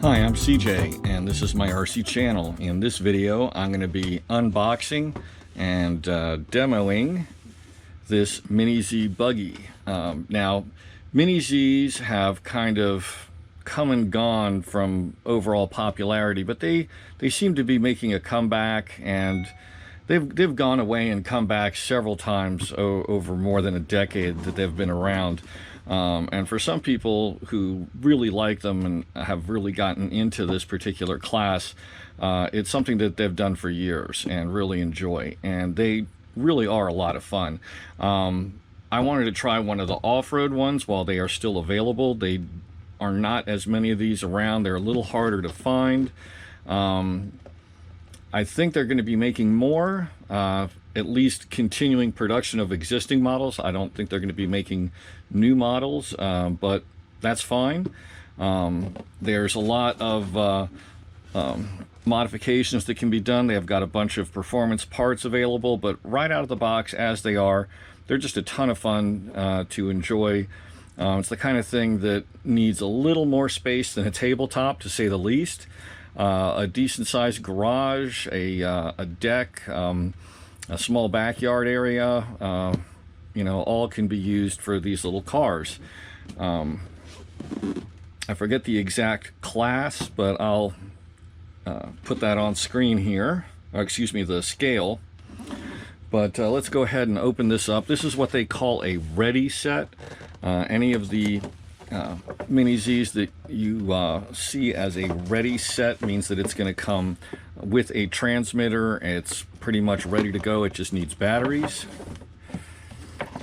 Hi, I'm CJ and this is my RC channel. In this video I'm going to be unboxing and demoing this Mini Z buggy. Now Mini Zs have kind of come and gone from overall popularity, but they seem to be making a comeback, and they've gone away and come back several times over more than a decade that they've been around. And for some people who really like them and have really gotten into this particular class, it's something that they've done for years and really enjoy, and they really are a lot of fun. I wanted to try one of the off-road ones while they are still available. They are not as many of these around. They're a little harder to find. I think they're going to be making more, at least continuing production of existing models. I don't think they're going to be making new models, but that's fine. There's a lot of modifications that can be done. They've got a bunch of performance parts available, but right out of the box as they are, they're just a ton of fun to enjoy. It's the kind of thing that needs a little more space than a tabletop, to say the least. A decent sized garage, a deck, a small backyard area, you know, all can be used for these little cars. I forget the exact class, but I'll put that on screen here. Or, excuse me, the scale. But let's go ahead and open this up. This is what they call a Readyset. Any of the Mini Zs that you see as a Readyset means that it's going to come with a transmitter. It's pretty much ready to go. It just needs batteries.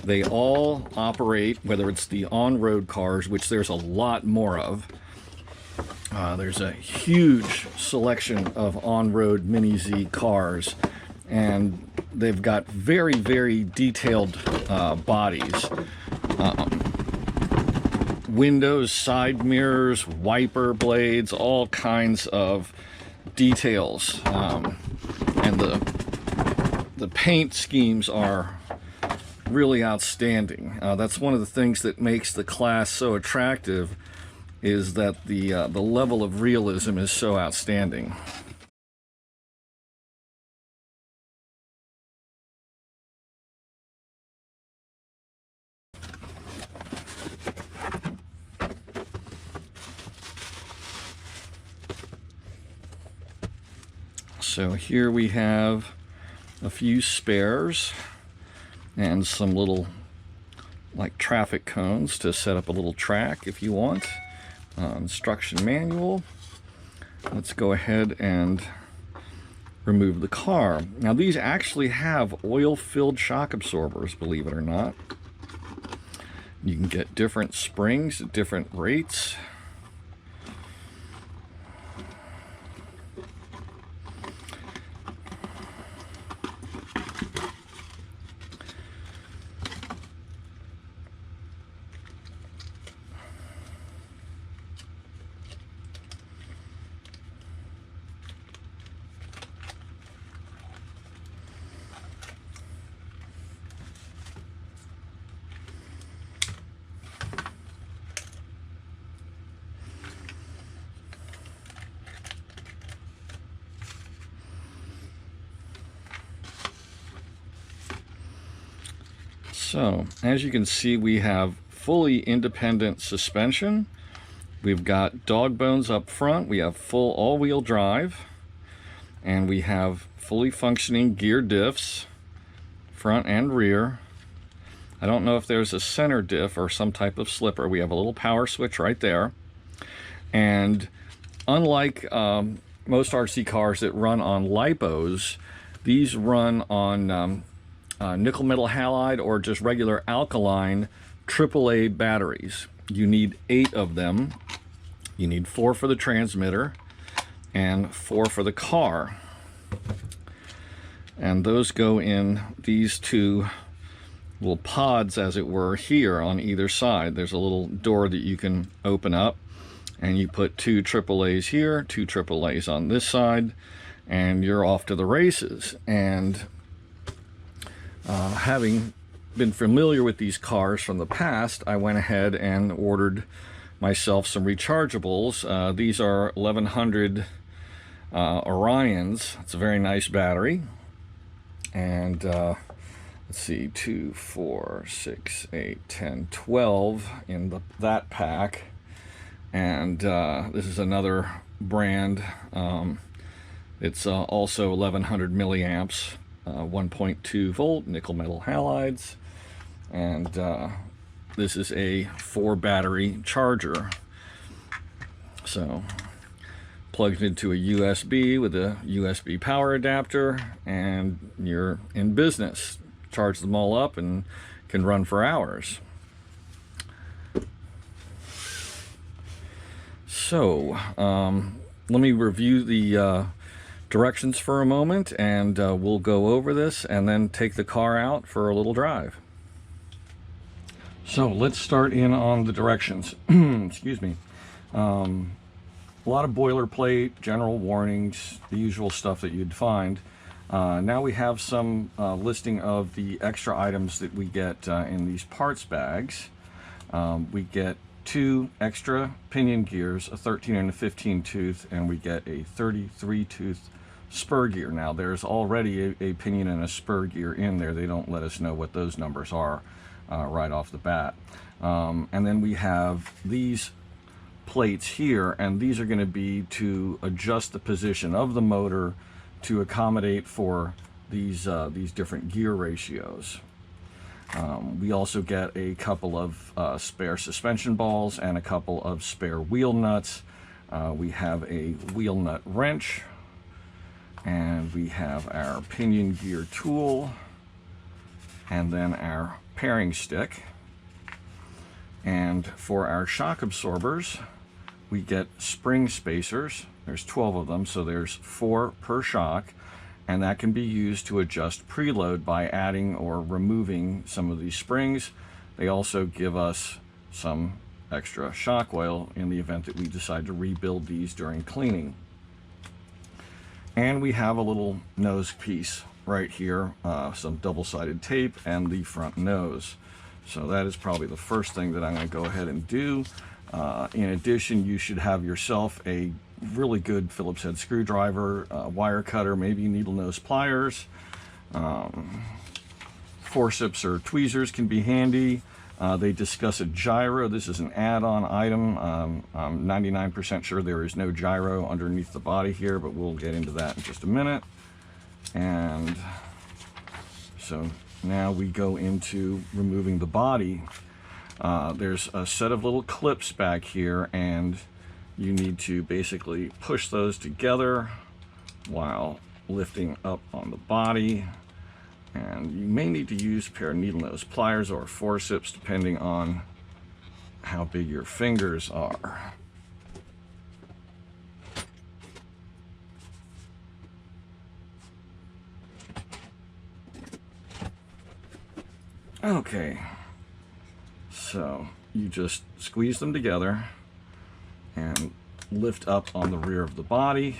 They all operate, whether it's the on-road cars, which there's a lot more of. There's a huge selection of on-road Mini Z cars, and they've got very, very detailed bodies. Windows, side mirrors, wiper blades, all kinds of details. And the paint schemes are really outstanding. That's one of the things that makes the class so attractive, is that the level of realism is so outstanding. So here we have a few spares and some little like traffic cones to set up a little track if you want. Instruction manual. Let's go ahead and remove the car. Now these actually have oil-filled shock absorbers, believe it or not. You can get different springs at different rates. So, as you can see, we have fully independent suspension. We've got dog bones up front. We have full all-wheel drive. And we have fully functioning gear diffs, front and rear. I don't know if there's a center diff or some type of slipper. We have a little power switch right there. And unlike most RC cars that run on lipos, these run on nickel metal halide or just regular alkaline AAA batteries. You need 8 of them. You need 4 for the transmitter and 4 for the car. And those go in these 2 little pods, as it were, here on either side. There's a little door that you can open up, and you put 2 AAAs here, 2 AAAs on this side, and you're off to the races. And having been familiar with these cars from the past, I went ahead and ordered myself some rechargeables. These are 1100 Orions. It's a very nice battery. And let's see, 2, 4, 6, 8, 10, 12 in that pack. And this is another brand. It's also 1100 milliamps, 1.2 volt nickel metal halides. And this is a 4 battery charger. So plugged into a USB with a USB power adapter, and you're in business. Charge them all up and can run for hours. So let me review the directions for a moment, and we'll go over this and then take the car out for a little drive. So let's start in on the directions. Excuse me. A lot of boilerplate, general warnings, the usual stuff that you'd find. Now we have some listing of the extra items that we get in these parts bags. We get 2 extra pinion gears, a 13 and a 15 tooth, and we get a 33 tooth spur gear. Now there's already a pinion and a spur gear in there. They don't let us know what those numbers are right off the bat. And then we have these plates here, and these are going to be to adjust the position of the motor to accommodate for these different gear ratios. We also get a couple of spare suspension balls and a couple of spare wheel nuts. We have a wheel nut wrench, and we have our pinion gear tool, and then our pairing stick. And for our shock absorbers, we get spring spacers. There's 12 of them, so there's 4 per shock, and that can be used to adjust preload by adding or removing some of these springs. They also give us some extra shock oil in the event that we decide to rebuild these during cleaning. And we have a little nose piece right here, some double-sided tape, and the front nose. So that is probably the first thing that I'm going to go ahead and do. In addition, you should have yourself a really good Phillips head screwdriver, wire cutter, maybe needle nose pliers. Forceps or tweezers can be handy. They discuss a gyro. This is an add-on item. I'm 99% sure there is no gyro underneath the body here, but we'll get into that in just a minute. And so now we go into removing the body. There's a set of little clips back here, and you need to basically push those together while lifting up on the body. And you may need to use a pair of needle nose pliers or forceps depending on how big your fingers are. Okay, so you just squeeze them together and lift up on the rear of the body,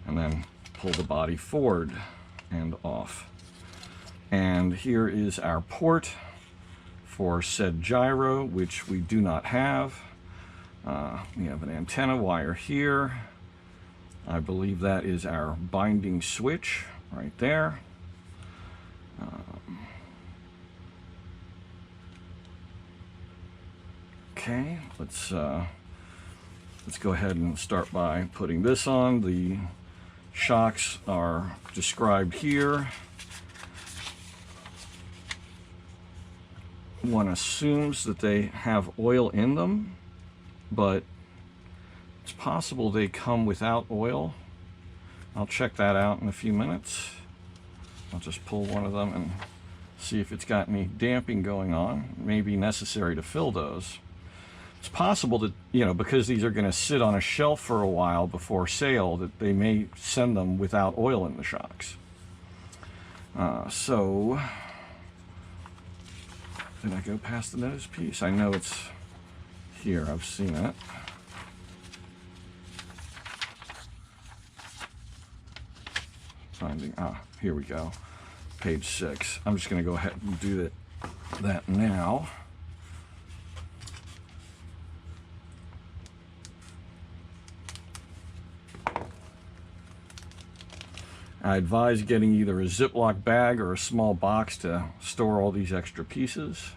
and then pull the body forward and off. And here is our port for said gyro, which we do not have. We have an antenna wire here. I believe that is our binding switch right there. Okay, let's go ahead and start by putting this on. The shocks are described here. One assumes that they have oil in them, but it's possible they come without oil. I'll check that out in a few minutes. I'll just pull one of them and see if it's got any damping going on. It may be necessary to fill those. It's possible that, you know, because these are going to sit on a shelf for a while before sale, that they may send them without oil in the shocks. So, did I go past the nose piece? I know it's here. I've seen it. Finding, here we go. Page 6. I'm just going to go ahead and do that now. I advise getting either a Ziploc bag or a small box to store all these extra pieces.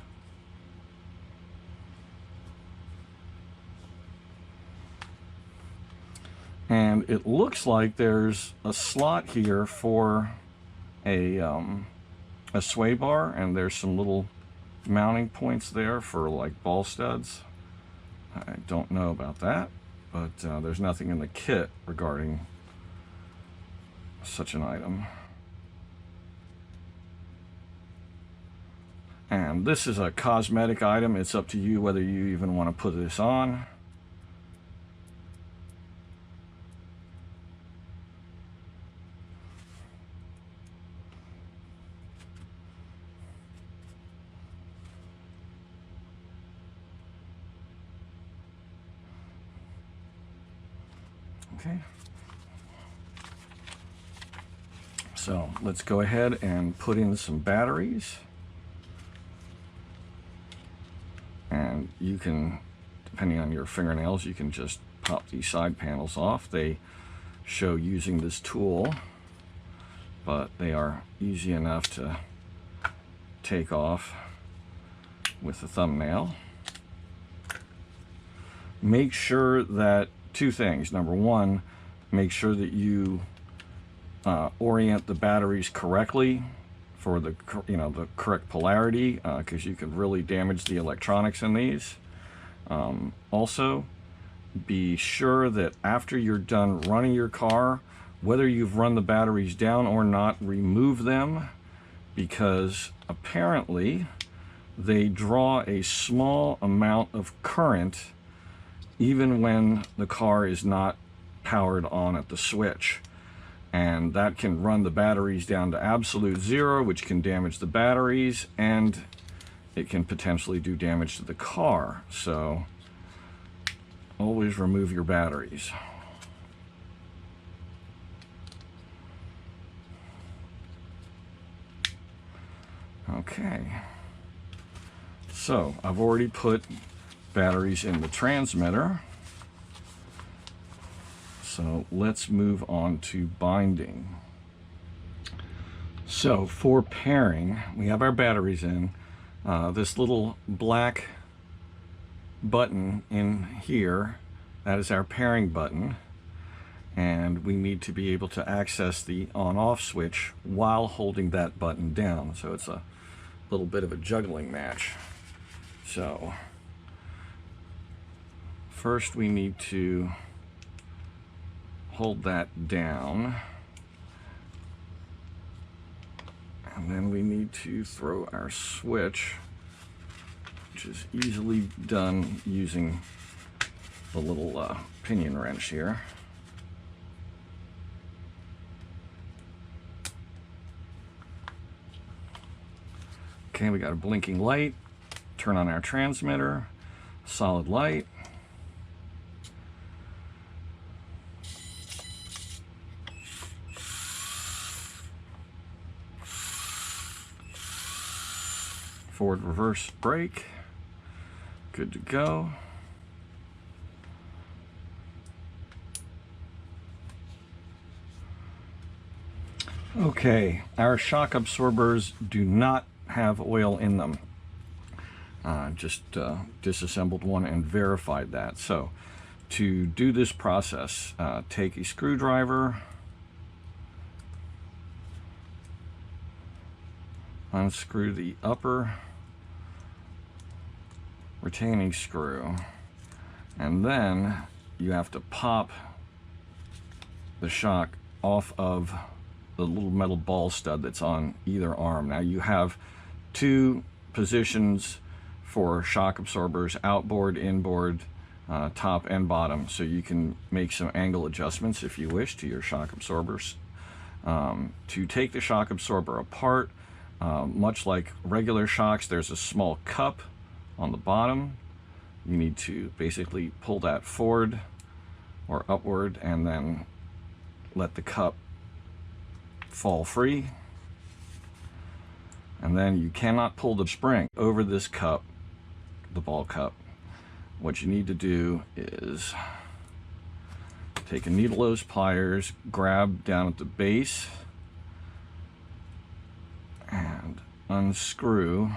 And it looks like there's a slot here for a sway bar, and there's some little mounting points there for like ball studs. I don't know about that, but there's nothing in the kit regarding such an item. And this is a cosmetic item. It's up to you whether you even want to put this on. Okay. So let's go ahead and put in some batteries. And you can, depending on your fingernails, you can just pop these side panels off. They show using this tool, but they are easy enough to take off with a thumbnail. Make sure that two things. Number one, make sure that you orient the batteries correctly for the the correct polarity, because you can really damage the electronics in these. Also, be sure that after you're done running your car, whether you've run the batteries down or not, remove them, because apparently they draw a small amount of current even when the car is not powered on at the switch. And that can run the batteries down to absolute zero, which can damage the batteries, and it can potentially do damage to the car. So always remove your batteries. Okay. So I've already put batteries in the transmitter. So let's move on to binding. So for pairing, we have our batteries in. This little black button in here, that is our pairing button. And we need to be able to access the on-off switch while holding that button down. So it's a little bit of a juggling match. So first we need to hold that down, and then we need to throw our switch, which is easily done using the little pinion wrench here. Okay, we got a blinking light. Turn on our transmitter, solid light. Forward reverse brake, good to go. Okay, our shock absorbers do not have oil in them. Just disassembled one and verified that. So to do this process, take a screwdriver, unscrew the upper retaining screw, and then you have to pop the shock off of the little metal ball stud that's on either arm. Now you have two positions for shock absorbers: outboard, inboard, top and bottom, so you can make some angle adjustments if you wish to your shock absorbers. To take the shock absorber apart, much like regular shocks, there's a small cup on the bottom. You need to basically pull that forward or upward and then let the cup fall free. And then you cannot pull the spring over this cup, the ball cup. What you need to do is take a needle nose pliers, grab down at the base unscrew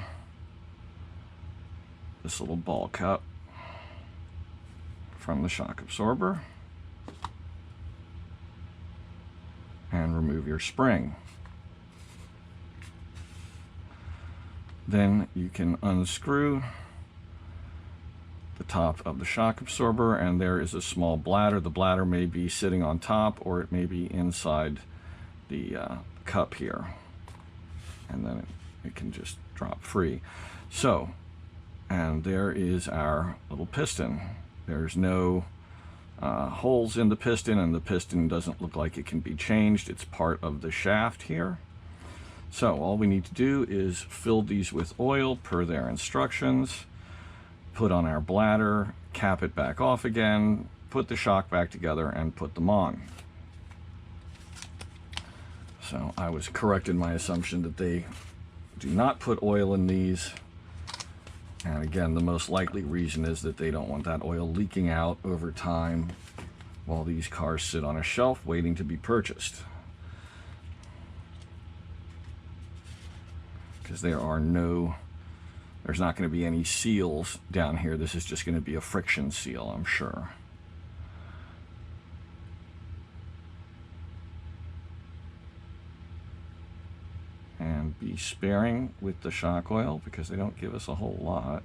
this little ball cup from the shock absorber and remove your spring. Then you can unscrew the top of the shock absorber, and there is a small bladder. The bladder may be sitting on top, or it may be inside the cup here, and then it can just drop free. So, and there is our little piston. There's no holes in the piston, and the piston doesn't look like it can be changed. It's part of the shaft here. So all we need to do is fill these with oil per their instructions, put on our bladder, cap it back off again, put the shock back together, and put them on. So I was correct in my assumption that they do not put oil in these. And again, the most likely reason is that they don't want that oil leaking out over time while these cars sit on a shelf waiting to be purchased. Because there's not going to be any seals down here. This is just going to be a friction seal, I'm sure. And be sparing with the shock oil because they don't give us a whole lot.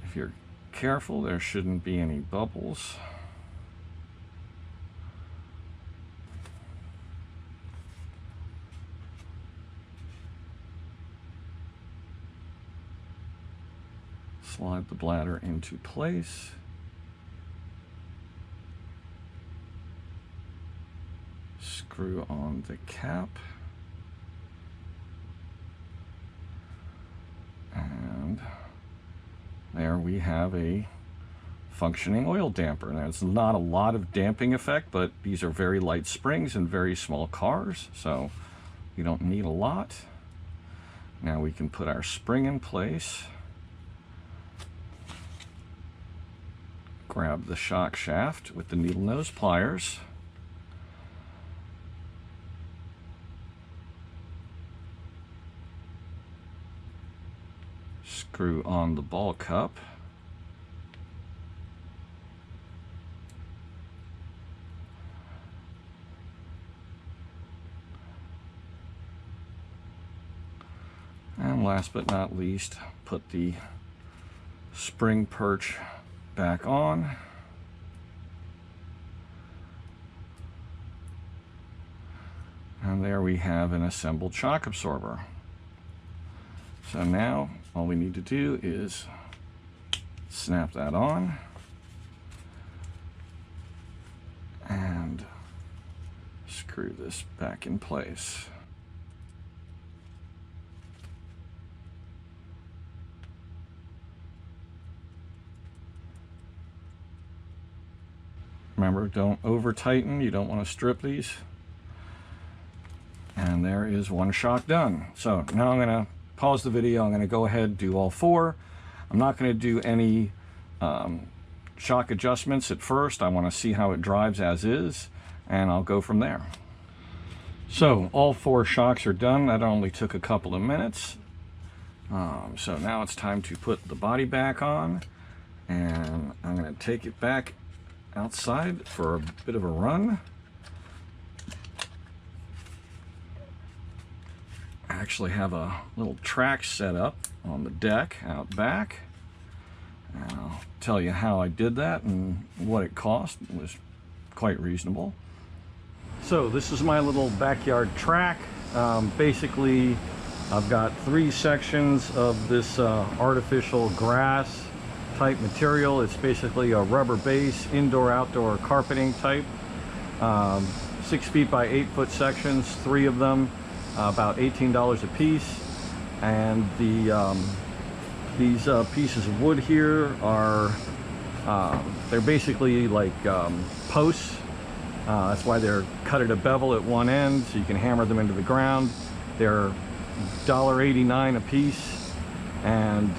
If you're careful, there shouldn't be any bubbles. Slide the bladder into place. Screw on the cap. And there we have a functioning oil damper. Now, it's not a lot of damping effect, but these are very light springs and very small cars, so you don't need a lot. Now we can put our spring in place. Grab the shock shaft with the needle nose pliers. Screw on the ball cup. And last but not least, put the spring perch back on. And there we have an assembled shock absorber. So now all we need to do is snap that on and screw this back in place. Remember, don't over tighten. You don't want to strip these. And there is one shock done. So now I'm going to pause the video. I'm going to go ahead and do all four. I'm not going to do any shock adjustments at first. I want to see how it drives as is, and I'll go from there. So all four shocks are done. That only took a couple of minutes. So now it's time to put the body back on, and I'm going to take it back outside for a bit of a run. I actually have a little track set up on the deck out back, and I'll tell you how I did that and what it cost. It was quite reasonable. So this is my little backyard track. Basically, I've got three sections of this artificial grass type material. It's basically a rubber base, indoor-outdoor carpeting type. 6 feet by 8 foot sections, 3 of them, about $18 a piece. And these pieces of wood here are they're basically like posts. That's why they're cut at a bevel at one end, so you can hammer them into the ground. They're $1.89 a piece, and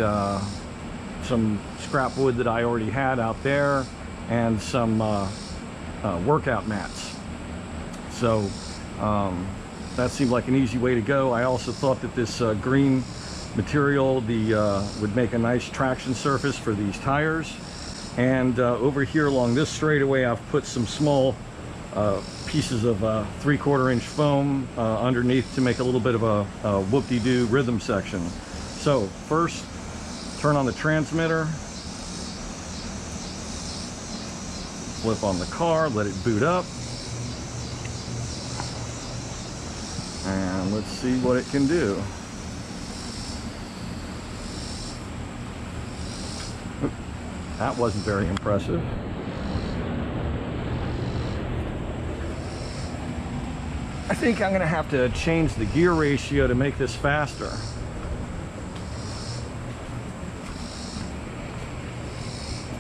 some scrap wood that I already had out there, and some workout mats. So that seemed like an easy way to go. I also thought that this green material would make a nice traction surface for these tires. And over here along this straightaway, I've put some small pieces of 3/4 inch foam underneath to make a little bit of a whoop-de-doo rhythm section. So first, turn on the transmitter, flip on the car, let it boot up, and let's see what it can do. That wasn't very impressive. I think I'm gonna have to change the gear ratio to make this faster.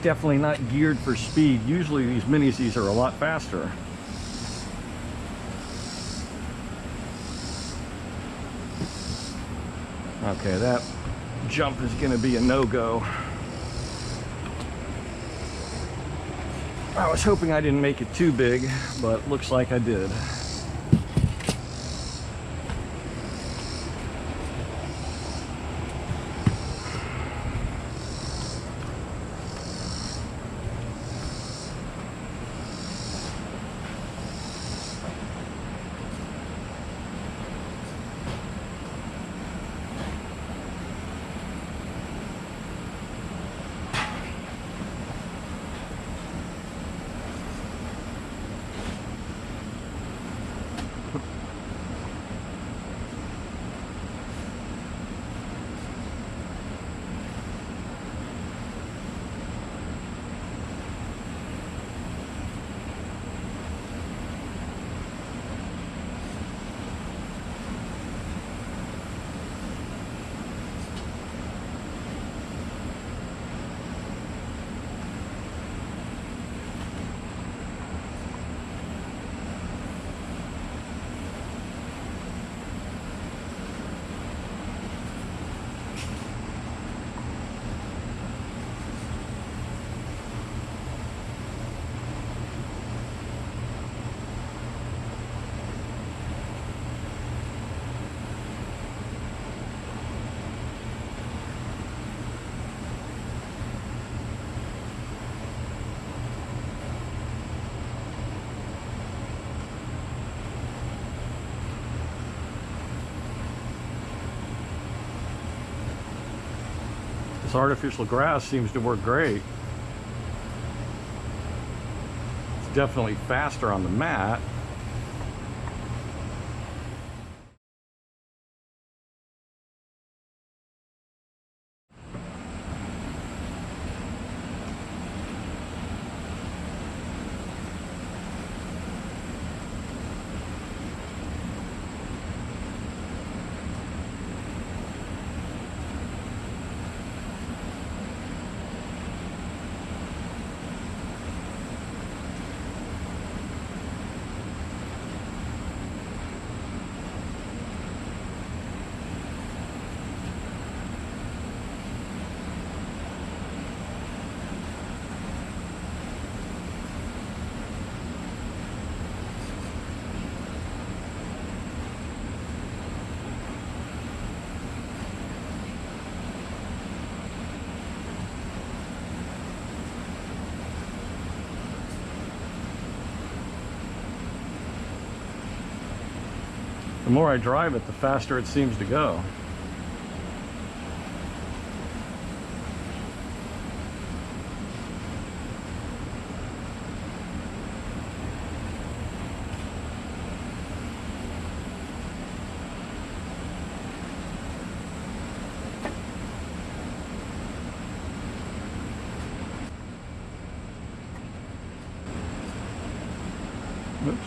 Definitely not geared for speed. Usually these minis, are a lot faster. Okay, that jump is gonna be a no-go. I was hoping I didn't make it too big, but looks like I did. This artificial grass seems to work great. It's definitely faster on the mat. The more I drive it, the faster it seems to go. Oops.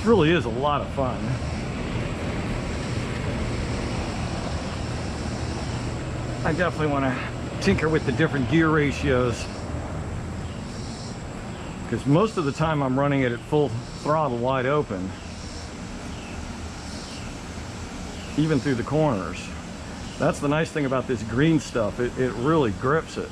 really is a lot of fun. I definitely want to tinker with the different gear ratios, because most of the time I'm running it at full throttle wide open, even through the corners. That's the nice thing about this green stuff, it really grips it.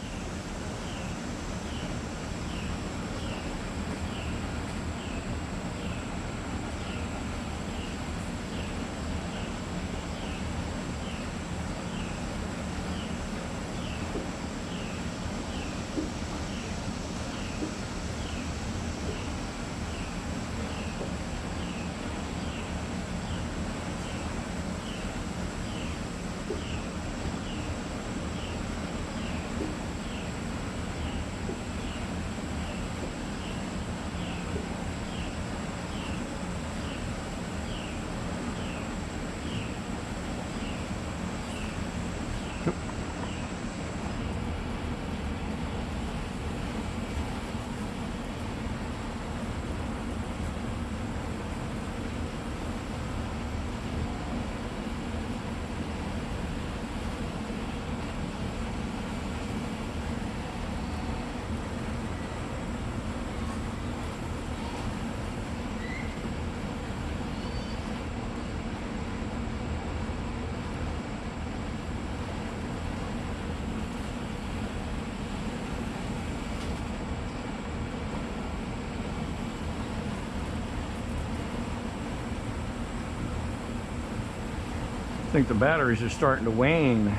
I think the batteries are starting to wane.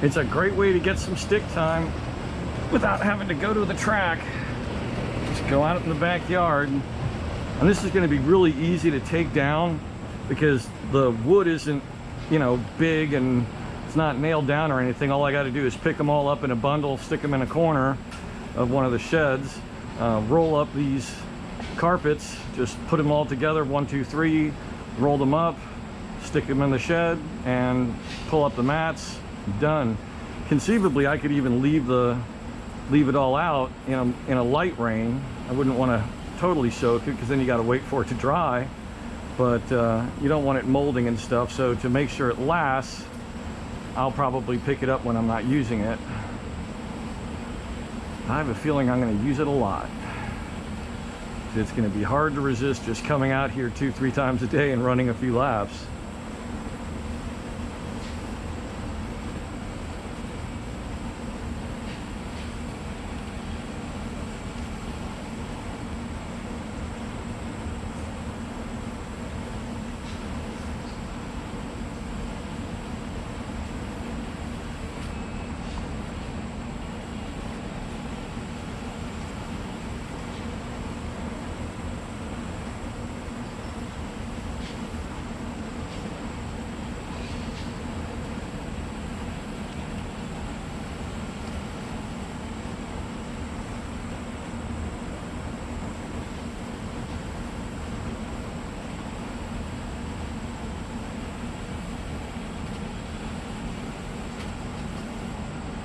It's a great way to get some stick time without having to go to the track. Just go out in the backyard. And this is going to be really easy to take down because the wood isn't, you know, big and it's not nailed down or anything. All I got to do is pick them all up in a bundle, stick them in a corner of one of the sheds, roll up these carpets, just put them all together, 1, 2, 3, roll them up, stick them in the shed, and pull up the mats. Done. Conceivably, I could even leave it all out in a light rain. I wouldn't want to totally soak it because then you got to wait for it to dry. But you don't want it molding and stuff. So to make sure it lasts, I'll probably pick it up when I'm not using it. I have a feeling I'm going to use it a lot. It's going to be hard to resist just coming out here 2-3 times a day and running a few laps.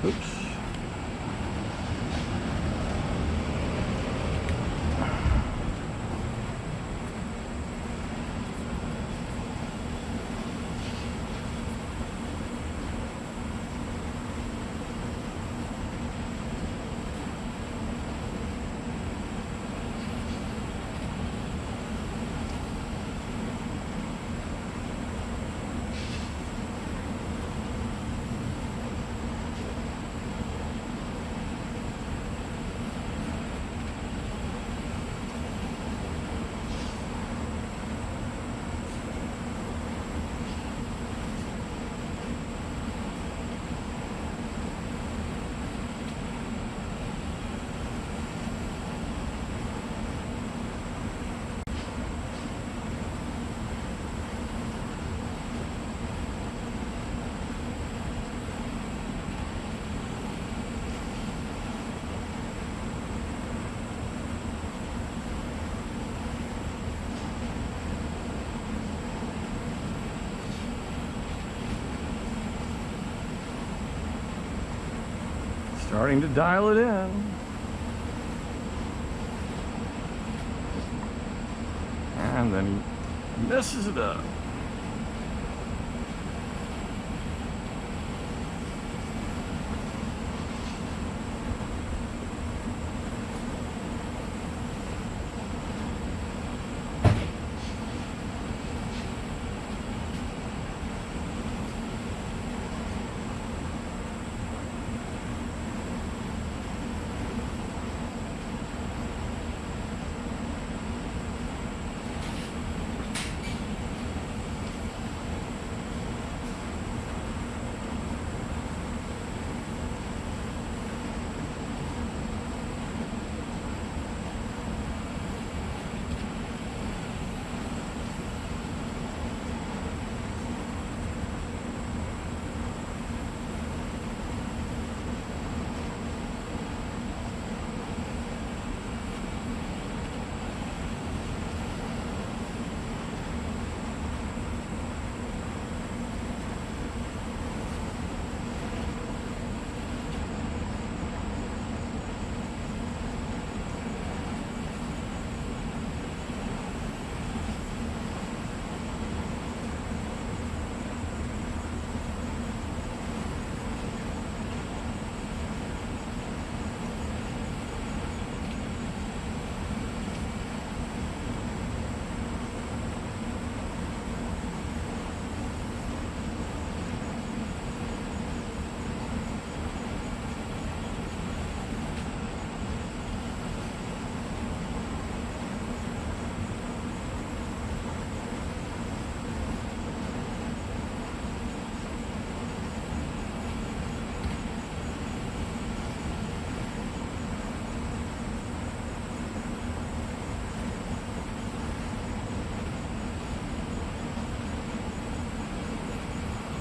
Oops. Starting to dial it in. And then he messes it up.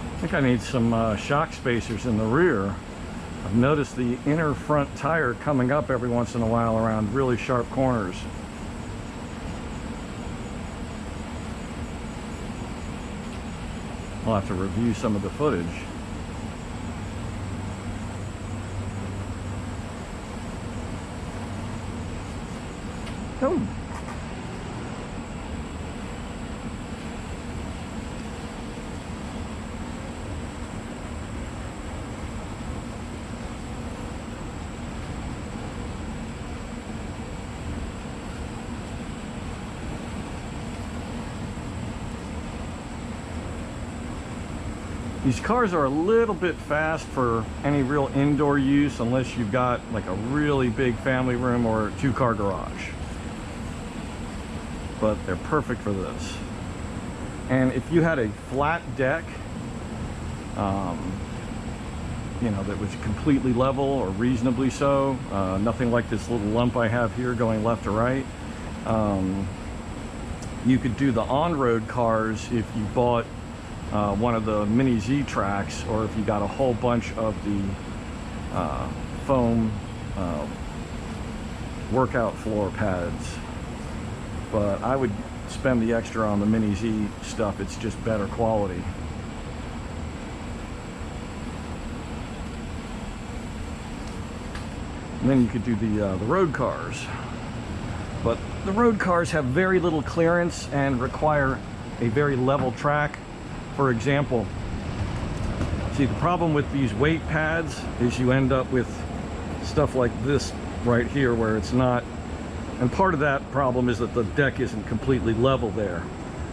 I think I need some shock spacers in the rear. I've noticed the inner front tire coming up every once in a while around really sharp corners. I'll have to review some of the footage. Oh. These cars are a little bit fast for any real indoor use unless you've got like a really big family room or a two-car garage. But they're perfect for this. And if you had a flat deck, you know, that was completely level or reasonably so, nothing like this little lump I have here going left to right, you could do the on-road cars if you bought one of the Mini Z tracks, or if you got a whole bunch of the foam workout floor pads. But I would spend the extra on the Mini Z stuff. It's just better quality. And then you could do the road cars. But the road cars have very little clearance and require a very level track. For example, see, the problem with these weight pads is you end up with stuff like this right here where it's not, and part of that problem is that the deck isn't completely level there.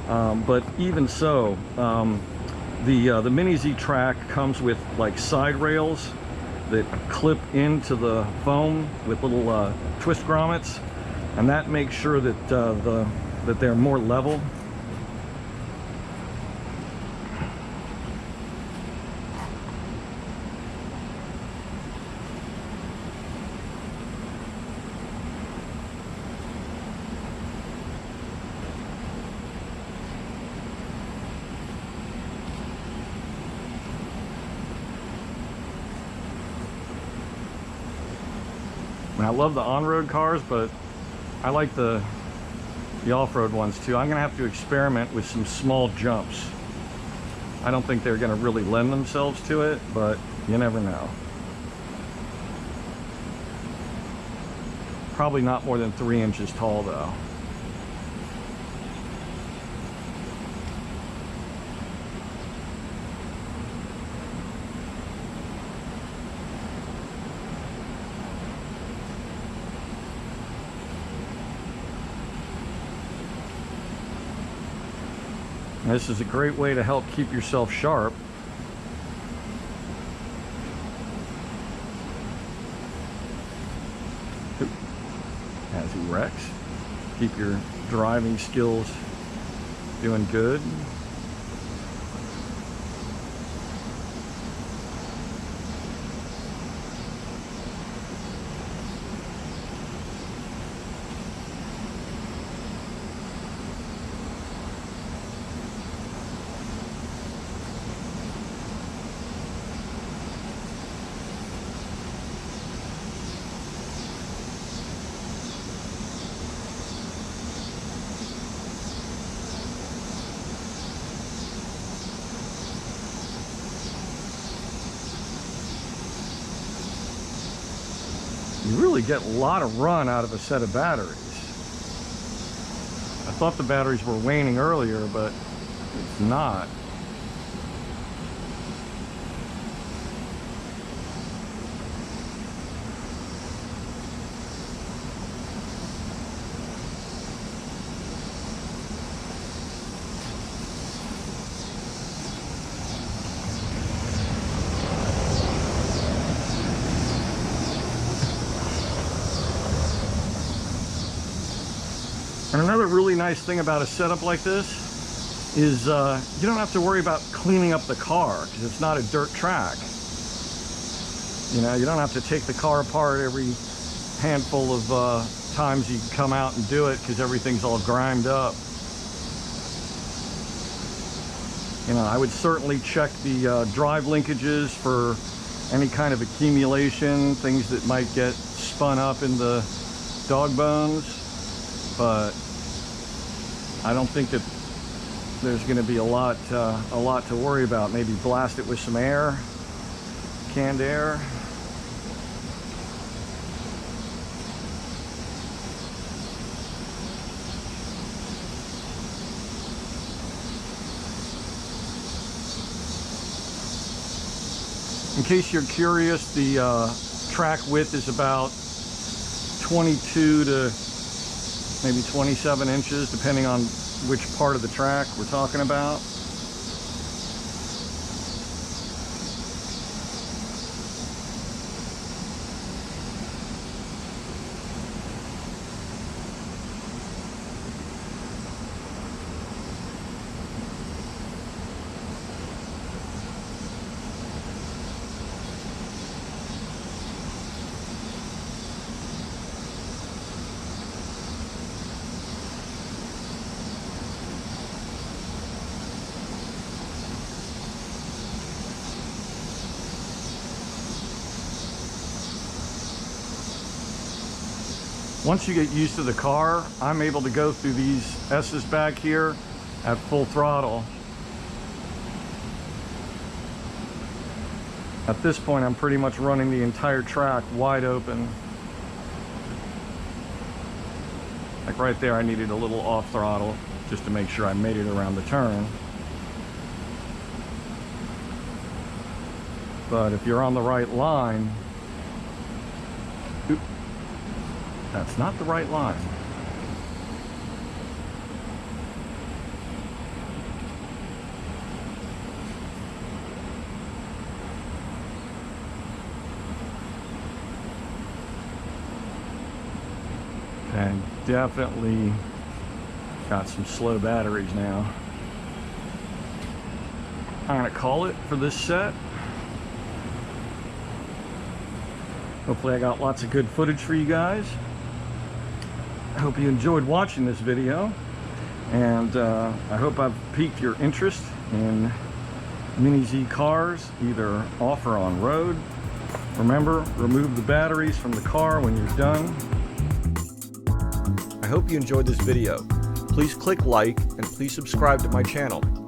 But even so, the Mini Z track comes with like side rails that clip into the foam with little twist grommets, and that makes sure that that they're more level. I love the on-road cars, but I like the off-road ones too. I'm gonna have to experiment with some small jumps. I don't think they're gonna really lend themselves to it, but you never know. Probably not more than 3 inches tall though. This is a great way to help keep yourself sharp. As he wrecks, keep your driving skills doing good. You really get a lot of run out of a set of batteries. I thought the batteries were waning earlier, but it's not. And another really nice thing about a setup like this is you don't have to worry about cleaning up the car because it's not a dirt track. You know, you don't have to take the car apart every handful of times you come out and do it because everything's all grimed up. You know, I would certainly check the drive linkages for any kind of accumulation, things that might get spun up in the dog bones. But I don't think that there's going to be a lot to worry about. Maybe blast it with some air, canned air. In case you're curious, the track width is about 22 to maybe 27 inches, depending on which part of the track we're talking about. Once you get used to the car, I'm able to go through these S's back here at full throttle. At this point, I'm pretty much running the entire track wide open. Like right there, I needed a little off throttle just to make sure I made it around the turn. But if you're on the right line, that's not the right line. And definitely got some slow batteries now. I'm gonna call it for this set. Hopefully I got lots of good footage for you guys. I hope you enjoyed watching this video, and I hope I've piqued your interest in Mini Z cars, either off or on road. Remember, remove the batteries from the car when you're done. I hope you enjoyed this video. Please click like and please subscribe to my channel.